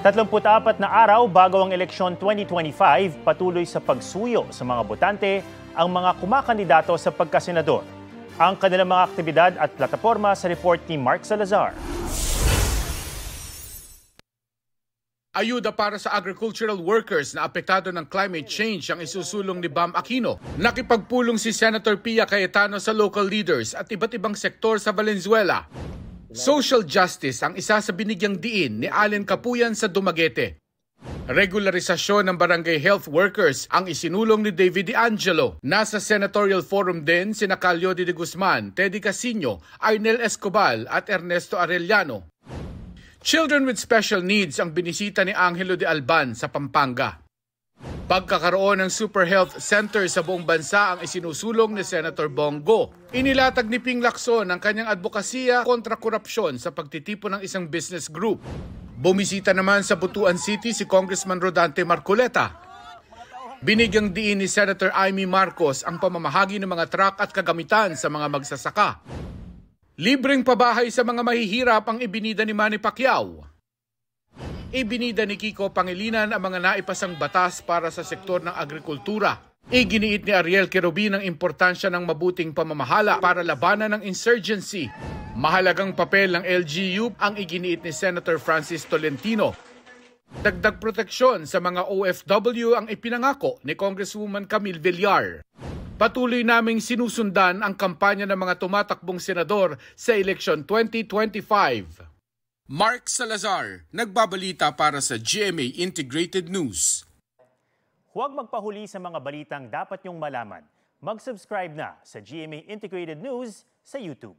34 na araw bago ang eleksyon 2025, patuloy sa pagsuyo sa mga botante ang mga kumakandidato sa pagkasenador. Ang kanilang mga aktibidad at plataporma sa report ni Mark Salazar. Ayuda para sa agricultural workers na apektado ng climate change ang isusulong ni Bam Aquino. Nakipagpulong si Senator Pia Cayetano sa local leaders at iba't ibang sektor sa Valenzuela. Social justice ang isa sa binigyang diin ni Allen Capuyan sa Dumaguete. Regularisasyon ng barangay health workers ang isinulong ni David De Angelo. Nasa senatorial forum din sina Calio de Guzman, Teddy Casino, Arnel Escobar at Ernesto Arellano. Children with special needs ang binisita ni Angelo de Alban sa Pampanga. Pagkakaroon ng super health center sa buong bansa ang isinusulong ni Senator Bongo. Inilatag ni Ping Lacson ang kanyang advokasya kontra korupsyon sa pagtitipon ng isang business group. Bumisita naman sa Butuan City si Congressman Rodante Marcoleta. Binigyang diin ni Senator Amy Marcos ang pamamahagi ng mga truck at kagamitan sa mga magsasaka. Libreng pabahay sa mga mahihirap ang ibinida ni Manny Pacquiao. Ibinida ni Kiko Pangilinan ang mga naipasang batas para sa sektor ng agrikultura. Iginiit ni Ariel Querubin ang importansya ng mabuting pamamahala para labanan ng insurgency. Mahalagang papel ng LGU ang iginiit ni Senator Francis Tolentino. Dagdag proteksyon sa mga OFW ang ipinangako ni Congresswoman Camille Villar. Patuloy naming sinusundan ang kampanya ng mga tumatakbong senador sa eleksyon 2025. Mark Salazar, nagbabalita para sa GMA Integrated News. Huwag magpahuli sa mga balitang dapat niyong malaman. Mag-subscribe na sa GMA Integrated News sa YouTube.